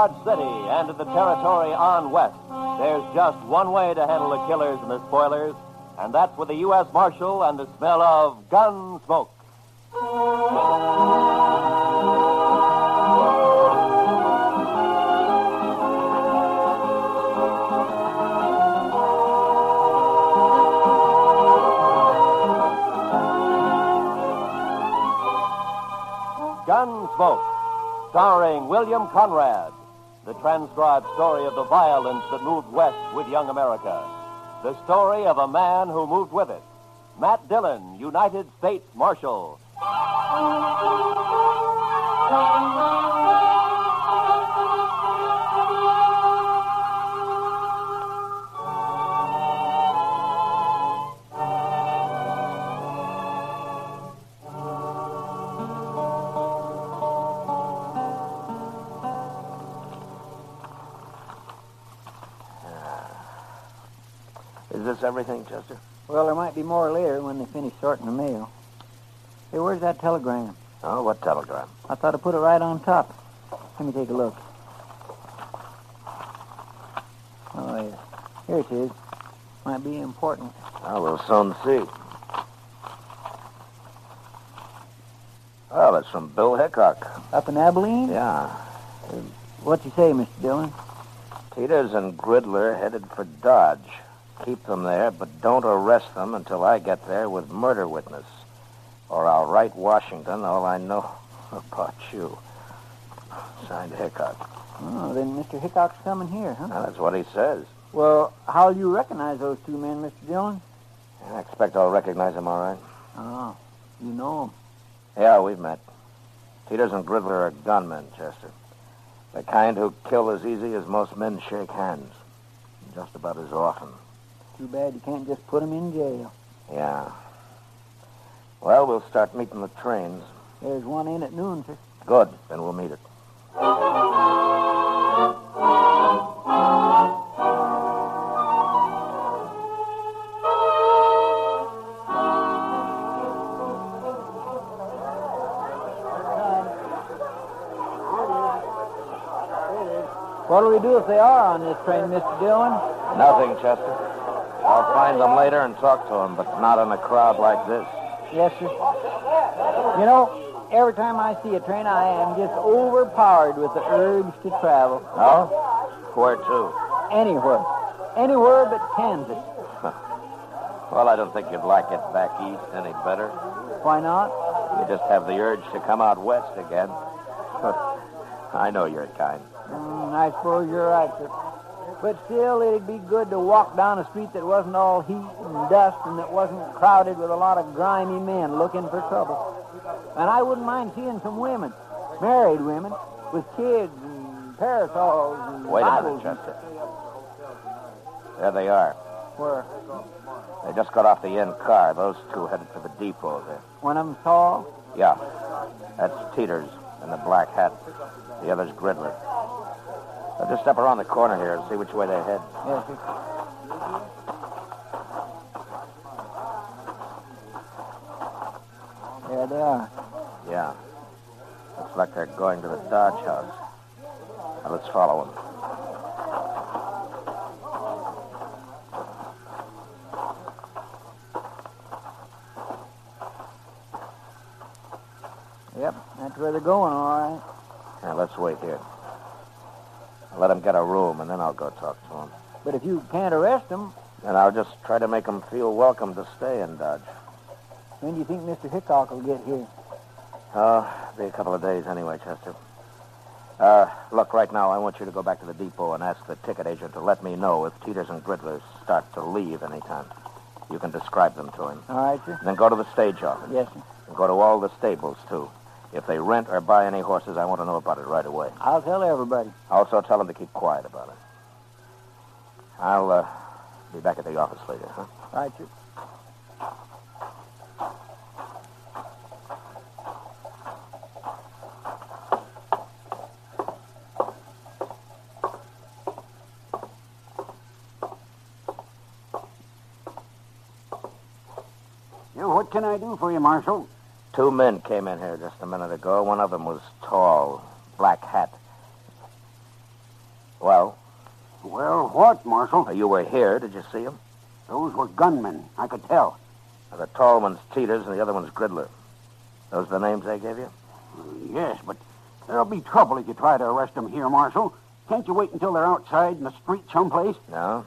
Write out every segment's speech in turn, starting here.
Dodge City and in the territory on west, there's just one way to handle the killers and the spoilers, and that's with the U.S. Marshal and the smell of Gunsmoke. Gunsmoke, starring William Conrad, the transcribed story of the violence that moved west with young America. The story of a man who moved with it. Matt Dillon, United States Marshal. Is this everything, Chester? Well, there might be more later when they finish sorting the mail. Hey, where's that telegram? Oh, what telegram? I thought I put it right on top. Let me take a look. Oh, yeah. Here it is. Might be important. Well, we'll soon see. Oh, that's from Bill Hickok. Up in Abilene? Yeah. What'd you say, Mr. Dillon? Peters and Gridler headed for Dodge. Keep them there, but don't arrest them until I get there with murder witness. Or I'll write Washington all I know about you. Signed Hickok. Oh, then Mr. Hickok's coming here, huh? Now, that's what he says. Well, how'll you recognize those two men, Mr. Dillon? I expect I'll recognize him all right. Oh, you know them. Yeah, we've met. Peters and Gridler are gunmen, Chester. The kind who kill as easy as most men shake hands. Just about as often. Too bad you can't just put them in jail. Yeah. Well, we'll start meeting the trains. There's one in at noon, sir. Good. Then we'll meet it. What'll we do if they are on this train, Mr. Dillon? Nothing, Chester. I'll find them later and talk to them, but not in a crowd like this. Yes, sir. You know, every time I see a train, I am just overpowered with the urge to travel. Oh? Where to? Anywhere. Anywhere but Kansas. Well, I don't think you'd like it back east any better. Why not? You just have the urge to come out west again. I know your kind. I suppose you're right, sir. But still, it'd be good to walk down a street that wasn't all heat and dust and that wasn't crowded with a lot of grimy men looking for trouble. And I wouldn't mind seeing some women, married women, with kids and parasols and Wait a Bibles minute, Chester. There they are. Where? They just got off the end car. Those two headed for the depot there. One of them tall? Yeah. That's Peters in the black hat. The other's Gridler. I'll just step around the corner here and see which way they head. Yes, sir. There they are. Yeah. Looks like they're going to the Dodge house. Now, let's follow them. Yep, that's where they're going, all right. Now, let's wait here. I'll let them get a room, and then I'll go talk to them. But if you can't arrest them, And I'll just try to make them feel welcome to stay in Dodge. when do you think Mr. Hickok will get here? Be a couple of days anyway, Chester. Look, right now, I want you to go back to the depot and ask the ticket agent to let me know if Peters and Gridler start to leave anytime. You can describe them to him. All right, sir. And then go to the stage office. Yes, sir. And go to all the stables, too. If they rent or buy any horses, I want to know about it right away. I'll tell everybody. Also, tell them to keep quiet about it. I'll be back at the office later, huh? All right, sir. What can I do for you, Marshal? Two men came in here just a minute ago. One of them was tall, black hat. Well? Well, what, Marshal? You were here. Did you see him? Those were gunmen. I could tell. The tall one's Teeters and the other one's Gridler. Those the names they gave you? Yes, but there'll be trouble if you try to arrest them here, Marshal. Can't you wait until they're outside in the street someplace? No?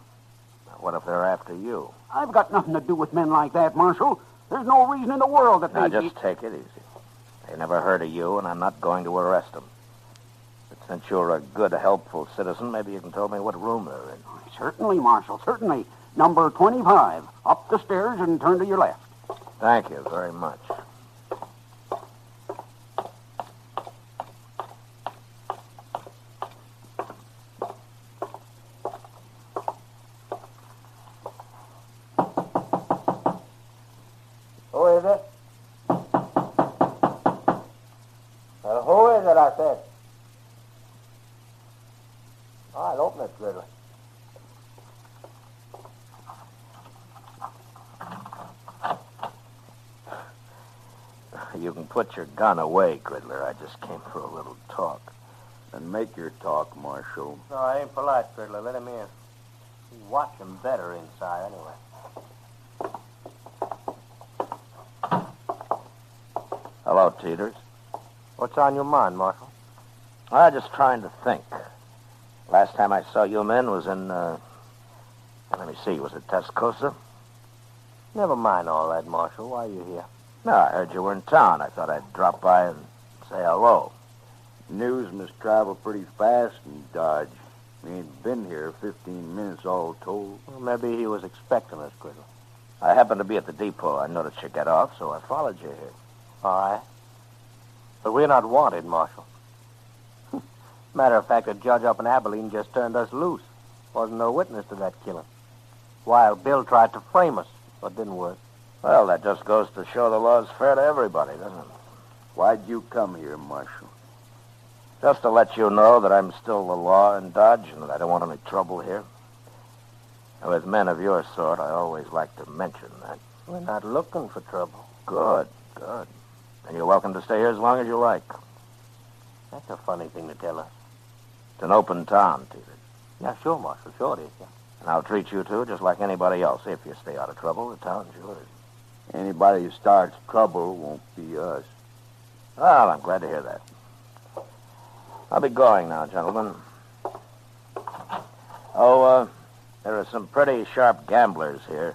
What if they're after you? I've got nothing to do with men like that, Marshal. There's no reason in the world that Now, they... just take it easy. They never heard of you, and I'm not going to arrest them. But since you're a good, helpful citizen, maybe you can tell me what room they're in. Certainly, Marshal, certainly. Number 25. Up the stairs and turn to your left. Thank you very much. Who is it? Who is it, I said? I'll open it, Gridler. You can put your gun away, Gridler. I just came for a little talk. Then make your talk, Marshal. No, I ain't polite, Gridler. Let him in. You watch him better inside, anyway. Hello, Teeters. What's on your mind, Marshal? I'm just trying to think. Last time I saw you men was in, let me see, was it Tascosa? Never mind all that, Marshal. Why are you here? No, I heard you were in town. I thought I'd drop by and say hello. News must travel pretty fast in Dodge. We ain't been here 15 minutes all told. Well, maybe he was expecting us, Gridler. I happened to be at the depot. I noticed you get off, so I followed you here. All right. But we're not wanted, Marshal. Matter of fact, the judge up in Abilene just turned us loose. Wasn't no witness to that killing. Wild Bill tried to frame us, but didn't work. Well, that just goes to show the law's fair to everybody, doesn't it? Why'd you come here, Marshal? Just to let you know that I'm still the law in Dodge and that I don't want any trouble here. And with men of your sort, I always like to mention that. We're not looking for trouble. Good, good. And you're welcome to stay here as long as you like. That's a funny thing to tell us. It's an open town, Teeters. Yeah, sure, Marshal. Sure it is, yeah. And I'll treat you, too, just like anybody else. If you stay out of trouble, the town's yours. Anybody who starts trouble won't be us. Well, I'm glad to hear that. I'll be going now, gentlemen. Oh, there are some pretty sharp gamblers here.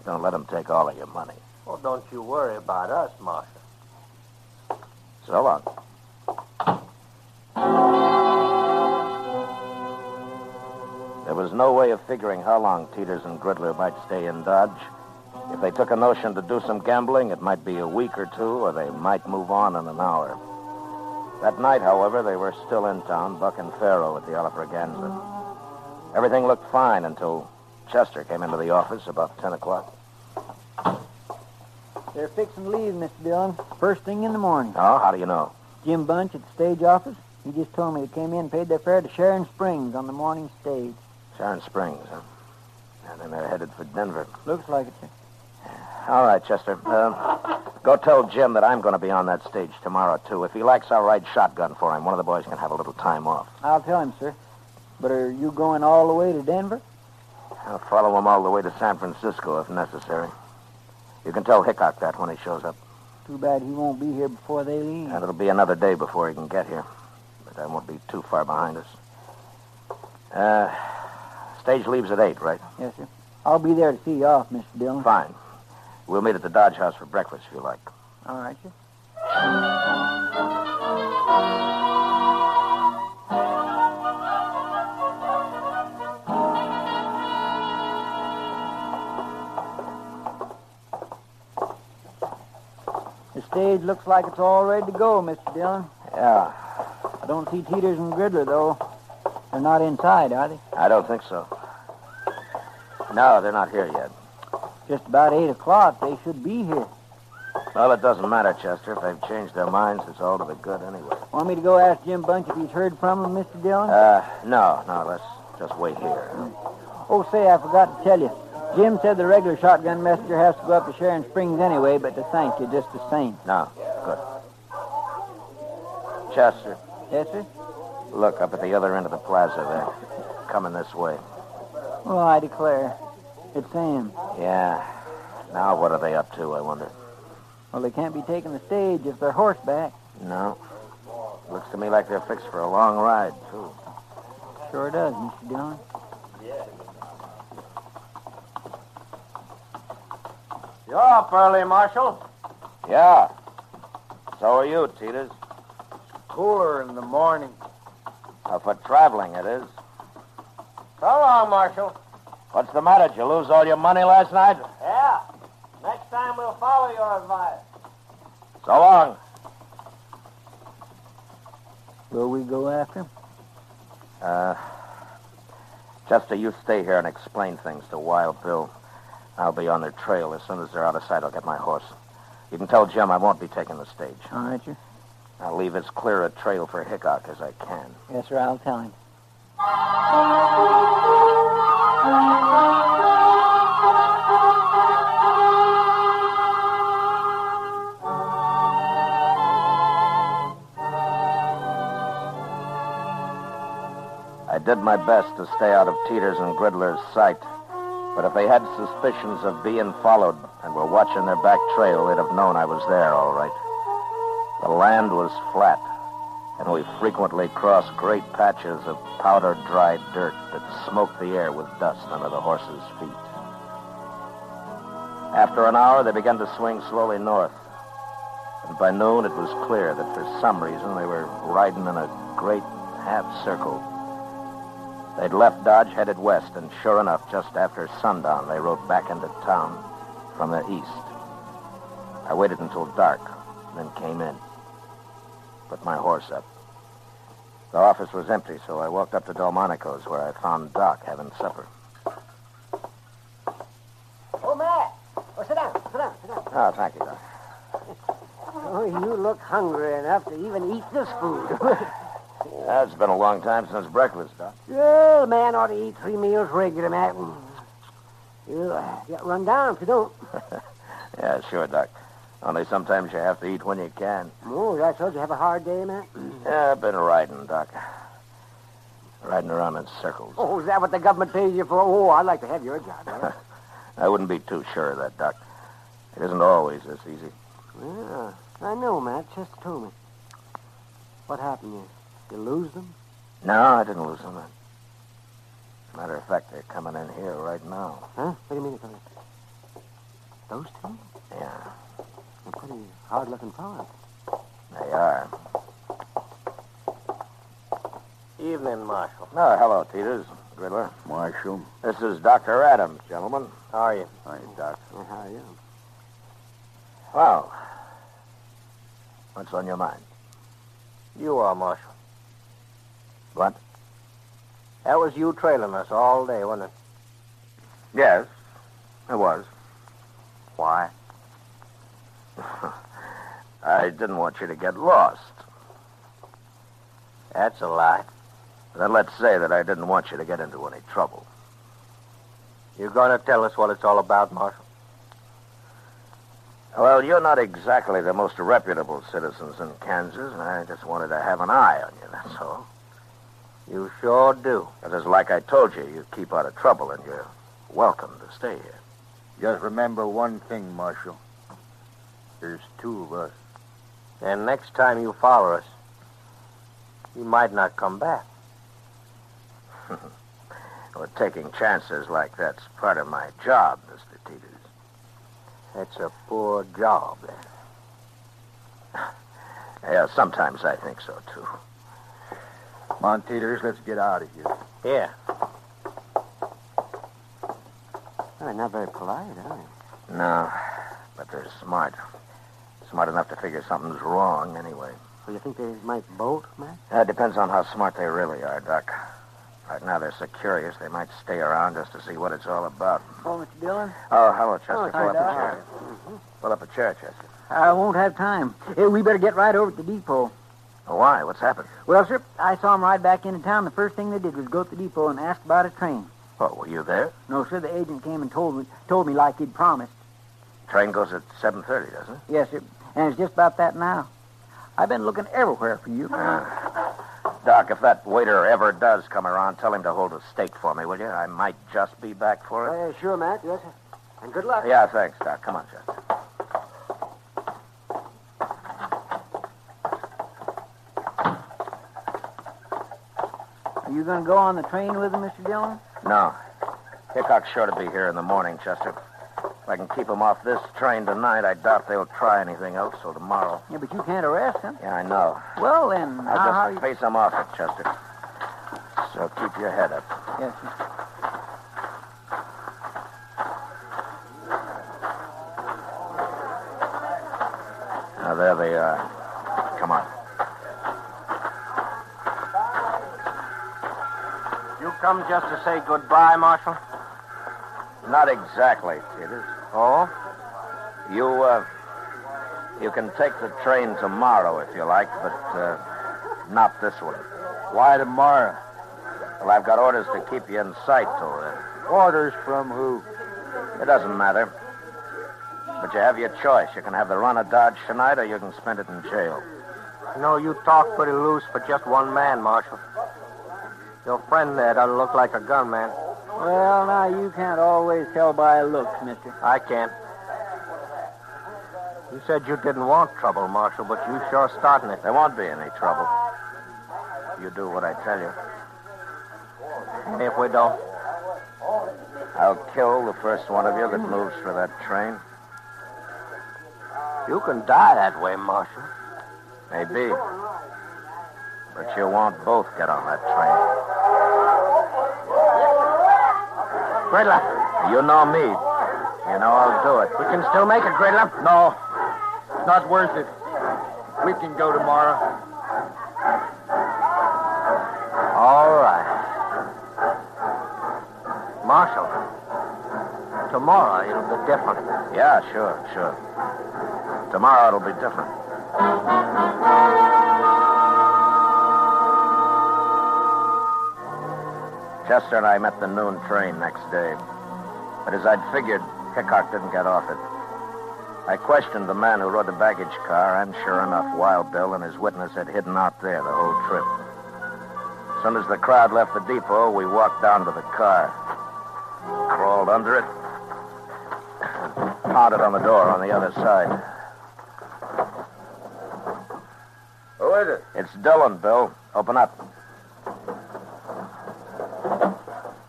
Don't let them take all of your money. Well, don't you worry about us, Marshal. So long. There was no way of figuring how long Teeters and Gridler might stay in Dodge. If they took a notion to do some gambling, it might be a week or two, or they might move on in an hour. That night, however, they were still in town, bucking faro at the Alafraganza. Everything looked fine until Chester came into the office about 10 o'clock. They're fixing to leave, Mr. Dillon. First thing in the morning. Oh, how do you know? Jim Bunch at the stage office. He just told me they came in and paid their fare to Sharon Springs on the morning stage. Sharon Springs, huh? And then they're headed for Denver. Looks like it, sir. All right, Chester. Go tell Jim that I'm going to be on that stage tomorrow, too. If he likes, I'll ride shotgun for him. One of the boys can have a little time off. I'll tell him, sir. But are you going all the way to Denver? I'll follow him all the way to San Francisco if necessary. You can tell Hickok that when he shows up. Too bad he won't be here before they leave. And it'll be another day before he can get here. But I won't be too far behind us. Stage leaves at 8, right? Yes, sir. I'll be there to see you off, Mr. Dillon. Fine. We'll meet at the Dodge House for breakfast if you like. All right, sir. The stage looks like it's all ready to go, Mr. Dillon. Yeah, I don't see Teeters and Gridler, though. They're not inside, are they? I don't think so. No, they're not here yet. Just about 8 o'clock. They should be here. Well, it doesn't matter, Chester. If they've changed their minds, it's all to the good anyway. Want me to go ask Jim Bunch if he's heard from them, Mr. Dillon? No, let's just wait here. Oh, say, I forgot to tell you. Jim said the regular shotgun messenger has to go up to Sharon Springs anyway, but to thank you just the same. No, good. Chester, Yes, sir? Look, up at the other end of the plaza there. Coming this way. Well, I declare. It's Sam. Yeah. Now what are they up to, I wonder? Well, they can't be taking the stage if they're horseback. No. Looks to me like they're fixed for a long ride, too. Sure does, Mr. Dillon. You're up early, Marshal. Yeah. So are you, Teeters. Cooler in the morning. For traveling, it is. So long, Marshal. What's the matter? Did you lose all your money last night? Yeah. Next time we'll follow your advice. So long. Will we go after him? Chester, you stay here and explain things to Wild Bill. I'll be on their trail. As soon as they're out of sight, I'll get my horse. You can tell Jim I won't be taking the stage. All right, sir. I'll leave as clear a trail for Hickok as I can. Yes, sir, I'll tell him. I did my best to stay out of Teeters and Gridler's sight. But if they had suspicions of being followed and were watching their back trail, they'd have known I was there, all right. The land was flat, and we frequently crossed great patches of powder-dried dirt that smoked the air with dust under the horses' feet. After an hour, they began to swing slowly north. And by noon, it was clear that for some reason they were riding in a great half-circle. They'd left Dodge, headed west, and sure enough, just after sundown, they rode back into town from the east. I waited until dark, then came in. Put my horse up. The office was empty, so I walked up to Delmonico's, where I found Doc having supper. Oh, Matt. Oh, sit down. Oh, thank you, Doc. Oh, you look hungry enough to even eat this food. It's been a long time since breakfast, Doc. Well, a man ought to eat 3 meals regular, Matt. You'll get run down if you don't. Yeah, sure, Doc. Only sometimes you have to eat when you can. Oh, I told you have a hard day, Matt. Yeah, I've been riding, Doc. Riding around in circles. Oh, is that what the government pays you for? Oh, I'd like to have your job. Matt. I wouldn't be too sure of that, Doc. It isn't always this easy. Yeah, I know, Matt. Chester told me. What happened? You lose them? No, I didn't lose them. Matter of fact, they're coming in here right now. Huh? What do you mean they're coming? Those two? Yeah, They're pretty hard-looking fellas. they are. Evening, Marshal. Oh, hello, Teeters. Gridler. Marshal. This is Dr. Adams, gentlemen. How are you? Hi, Doc. How are you? Well, what's on your mind? You are, Marshal. What? That was you trailing us all day, wasn't it? Yes, it was. Why? I didn't want you to get lost. That's a lie. Then let's say that I didn't want you to get into any trouble. You going to tell us what it's all about, Marshal? Well, you're not exactly the most reputable citizens in Kansas, and I just wanted to have an eye on you, that's all. You sure do. Because like I told you, you keep out of trouble, and you're welcome to stay here. Just remember one thing, Marshal. There's two of us. And next time you follow us, you might not come back. Well, taking chances like that's part of my job, Mr. Teeters. That's a poor job, then. Yeah, sometimes I think so, too. Come on, Teeters, let's get out of here. Yeah. They're not very polite, are they? No, but they're smart. Smart enough to figure something's wrong, anyway. Well, you think they might bolt, man? It depends on how smart they really are, Doc. Right now, they're so curious, they might stay around just to see what it's all about. Oh, Mr. Dillon? Oh, hello, Chester. Oh, Pull up hi, a chair. Pull up a chair, Chester. I won't have time. Hey, we better get right over to the depot. Oh, why? What's happened? Well, sir, I saw 'em ride back into town. The first thing they did was go to the depot and ask about a train. Oh, were you there? No, sir, the agent came and told me like he'd promised. Train goes at 7:30, doesn't it? Yes, sir, and it's just about that now. I've been looking everywhere for you. Doc, if that waiter ever does come around, tell him to hold a steak for me, will you? I might just be back for it. Sure, Matt. Yes. And good luck. Yeah, thanks, Doc. Come on, Chester. Are you going to go on the train with him, Mr. Dillon? No. Hickok's sure to be here in the morning, Chester. If I can keep him off this train tonight, I doubt they'll try anything else till tomorrow. Yeah, but you can't arrest him. Yeah, I know. Well, then, I'll just face him off it, Chester. So keep your head up. Yes, sir. Now, there they are. Come on. You come just to say goodbye, Marshal? Not exactly, Peters. Oh? You can take the train tomorrow if you like, but not this one. Why tomorrow? Well, I've got orders to keep you in sight till then. Orders from who? It doesn't matter. But you have your choice. You can have the run of Dodge tonight, or you can spend it in jail. No, you talk pretty loose for just one man, Marshal. Your friend there doesn't look like a gunman. Well, now, you can't always tell by looks, mister. I can't. You said you didn't want trouble, Marshal, but you sure starting it. There won't be any trouble. You do what I tell you. And if we don't? I'll kill the first one of you that moves for that train. You can die that way, Marshal. Maybe. But you won't both get on that train. Gridler. You know me. You know I'll do it. We can still make it, Gridler. No. Not worth it. We can go tomorrow. All right. Marshal, tomorrow it'll be different. Yeah, sure. Tomorrow it'll be different. Chester and I met the noon train next day. But as I'd figured, Hickok didn't get off it. I questioned the man who rode the baggage car, and sure enough, Wild Bill and his witness had hidden out there the whole trip. As soon as the crowd left the depot, we walked down to the car, crawled under it, and pounded on the door on the other side. Who is it? It's Dillon, Bill. Open up.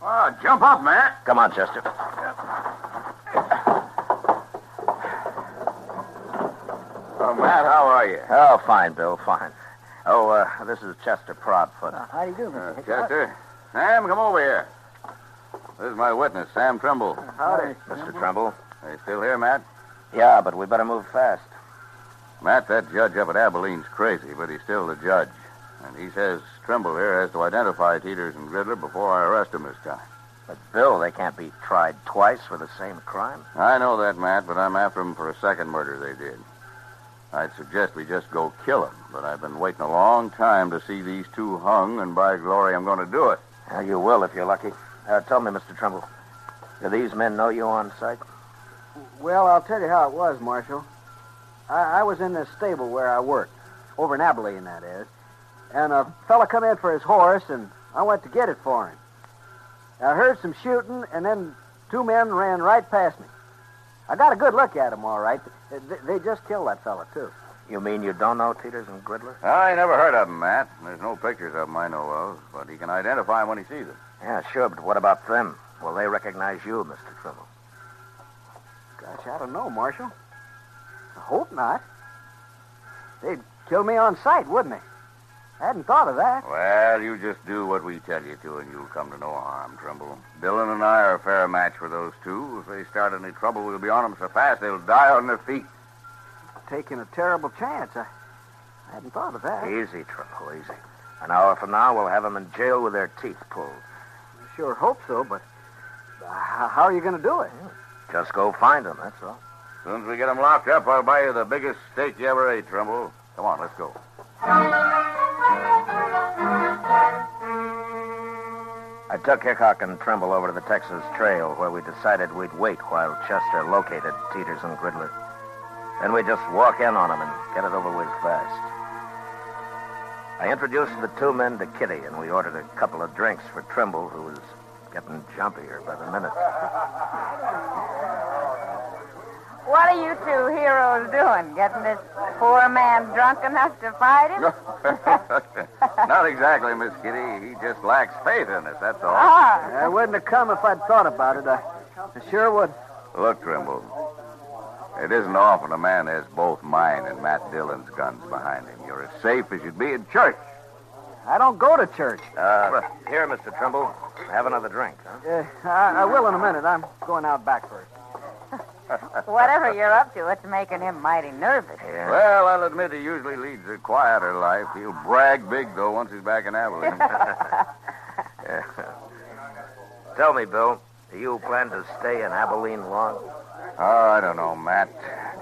Oh, jump up, man. Come on, Chester. Oh, Matt, how are you? Oh, fine, Bill, fine. Oh, this is Chester Proudfoot. How do you do, Mr. Hickok? Chester. Sam, come over here. This is my witness, Sam Trimble. Howdy. Mr. Trumbull. Are you still here, Matt? Yeah, but we better move fast. Matt, that judge up at Abilene's crazy, but he's still the judge. And he says Trimble here has to identify Teeters and Gridler before I arrest him this time. But, Bill, they can't be tried twice for the same crime. I know that, Matt, but I'm after them for a second murder they did. I'd suggest we just go kill them, but I've been waiting a long time to see these two hung, and by glory, I'm going to do it. Yeah, you will if you're lucky. Tell me, Mr. Trumbull, do these men know you on sight? Well, I'll tell you how it was, Marshal. I was in this stable where I worked, over in Abilene, that is, and a fella come in for his horse, and I went to get it for him. I heard some shooting, and then two men ran right past me. I got a good look at them, all right. They just killed that fella, too. You mean you don't know Teeters and Gridler? I never heard of them, Matt. There's no pictures of them I know of, but he can identify them when he sees them. Yeah, sure, but what about them? Will they recognize you, Mr. Trumbull? Gosh, I don't know, Marshal. I hope not. They'd kill me on sight, wouldn't they? I hadn't thought of that. Well, you just do what we tell you to, and you'll come to no harm, Trimble. Dillon and I are a fair match for those two. If they start any trouble, we'll be on them so fast they'll die on their feet. Taking a terrible chance. I hadn't thought of that. Easy, Trumbull, easy. An hour from now, we'll have them in jail with their teeth pulled. I sure hope so, but how are you going to do it? Just go find them, that's all. As soon as we get them locked up, I'll buy you the biggest steak you ever ate, Trimble. Come on, let's go. I took Hickok and Trimble over to the Texas Trail, where we decided we'd wait while Chester located Teeters and Gridler. Then we'd just walk in on them and get it over with fast. I introduced the two men to Kitty, and we ordered a couple of drinks for Trimble, who was getting jumpier by the minute. What are you two heroes doing? Getting this poor man drunk enough to fight him? Not exactly, Miss Kitty. He just lacks faith in us, that's all. I wouldn't have come if I'd thought about it. I sure would. Look, Trimble, it isn't often a man has both mine and Matt Dillon's guns behind him. You're as safe as you'd be in church. I don't go to church. Here, Mr. Trimble. Have another drink, huh? I will in a minute. I'm going out back first. Whatever you're up to, it's making him mighty nervous. Yeah. Well, I'll admit he usually leads a quieter life. He'll brag big, though, once he's back in Abilene. Yeah. Tell me, Bill, do you plan to stay in Abilene long? Oh, I don't know, Matt.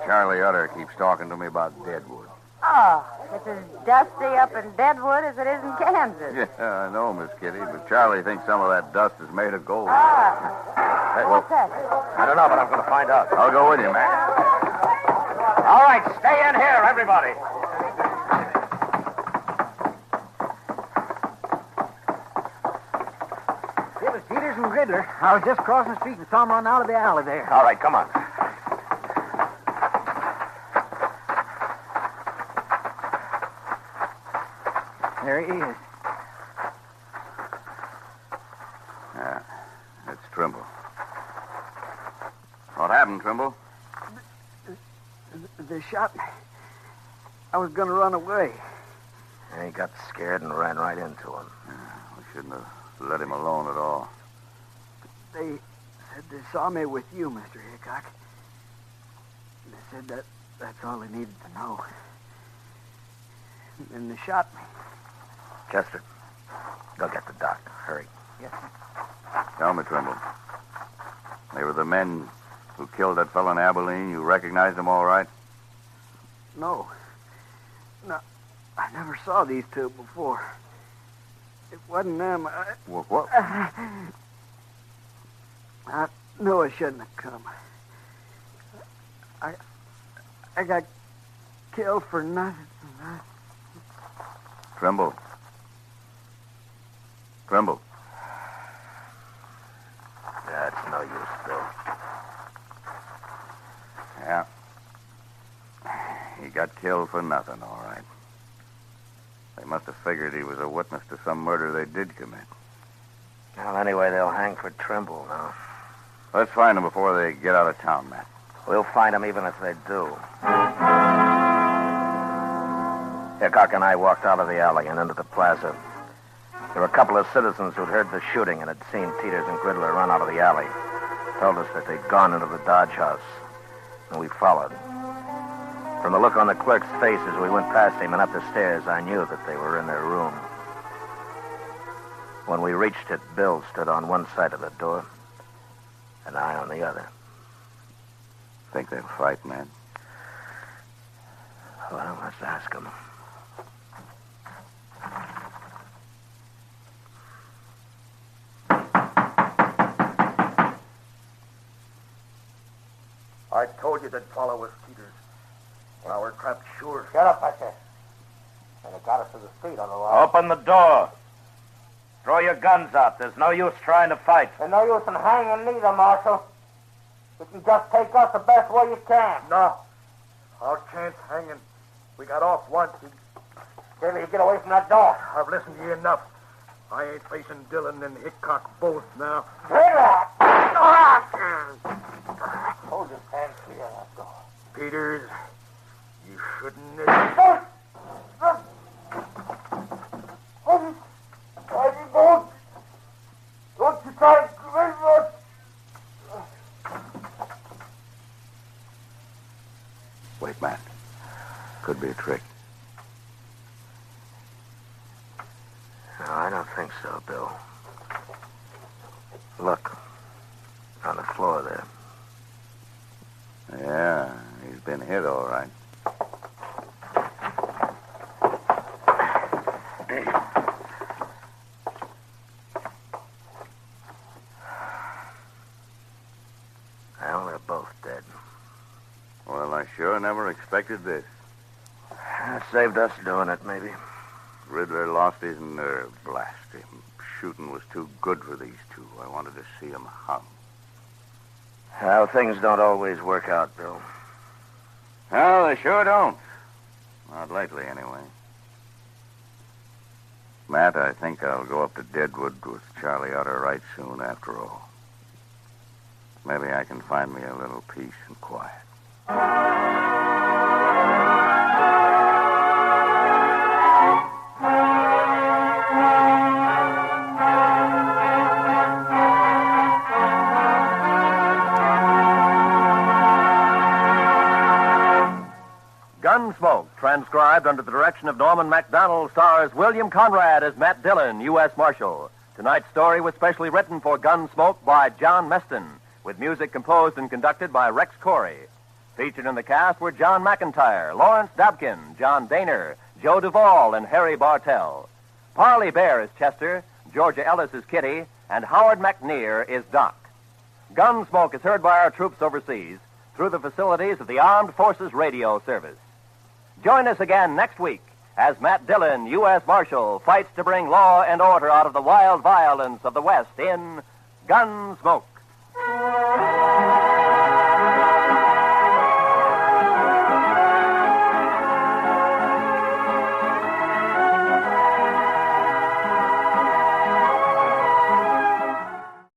Charlie Utter keeps talking to me about Deadwood. Oh, it's as dusty up in Deadwood as it is in Kansas. Yeah, I know, Miss Kitty, but Charlie thinks some of that dust is made of gold. What's that? I don't know, but I'm going to find out. I'll go with you, Matt. All right, stay in here, everybody. It was Peters and Gridler. I was just crossing the street and saw him run out of the alley there. All right, come on. There he is. Yeah, it's Trimble. What happened, Trimble? They shot me. I was going to run away. He got scared and ran right into him. We shouldn't have let him alone at all. They said they saw me with you, Mr. Hickok. They said that's all they needed to know. And they shot me. Chester, go get the doc. Hurry. Yes, Tell me, Trimble. They were the men who killed that fellow in Abilene. You recognized them all right? No. No, I never saw these two before. It wasn't them. What? I knew I shouldn't have come. I got killed for nothing. Trimble. Trimble. That's no use, Bill. Yeah. He got killed for nothing, all right. They must have figured he was a witness to some murder they did commit. Well, anyway, they'll hang for Trimble now. Let's find them before they get out of town, Matt. We'll find them even if they do. Hickok and I walked out of the alley and into the plaza. There were a couple of citizens who'd heard the shooting and had seen Peters and Gridler run out of the alley. Told us that they'd gone into the Dodge house, and we followed. From the look on the clerk's face as we went past him and up the stairs, I knew that they were in their room. When we reached it, Bill stood on one side of the door, and I on the other. Think they'll fight, man? Well, let's ask them. I told you they'd follow us, Peters. Well, we're trapped sure. Shut up, I said. And it got us to the street on the line. Open the door. Throw your guns out. There's no use trying to fight. There's no use in hanging neither, Marshal. You can just take us the best way you can. No. Our chance hanging. We got off once. Till you get away from that door. I've listened to you enough. I ain't facing Dillon and Hickok both now. Gridler! Hold your hands clear of that door. Peters, you shouldn't have... Don't you try to Gridler! Wait, Matt. Could be a trick. No, I don't think so, Bill. Look. On the floor there. Yeah, he's been hit all right. Well, they're both dead. Well, I sure never expected this. Saved us doing it, maybe. Gridler lost his nerve. Blast him. Shooting was too good for these two. I wanted to see him hung. How things don't always work out, Bill. Well, they sure don't. Not lately, anyway. Matt, I think I'll go up to Deadwood with Charlie out of right soon after all. Maybe I can find me a little peace and quiet. Gunsmoke, transcribed under the direction of Norman MacDonald, stars William Conrad as Matt Dillon, U.S. Marshal. Tonight's story was specially written for Gunsmoke by John Meston, with music composed and conducted by Rex Corey. Featured in the cast were John McIntyre, Lawrence Dabkin, John Daner, Joe Duvall, and Harry Bartell. Parley Bear is Chester, Georgia Ellis is Kitty, and Howard McNear is Doc. Gunsmoke is heard by our troops overseas through the facilities of the Armed Forces Radio Service. Join us again next week as Matt Dillon, U.S. Marshal, fights to bring law and order out of the wild violence of the West in Gunsmoke.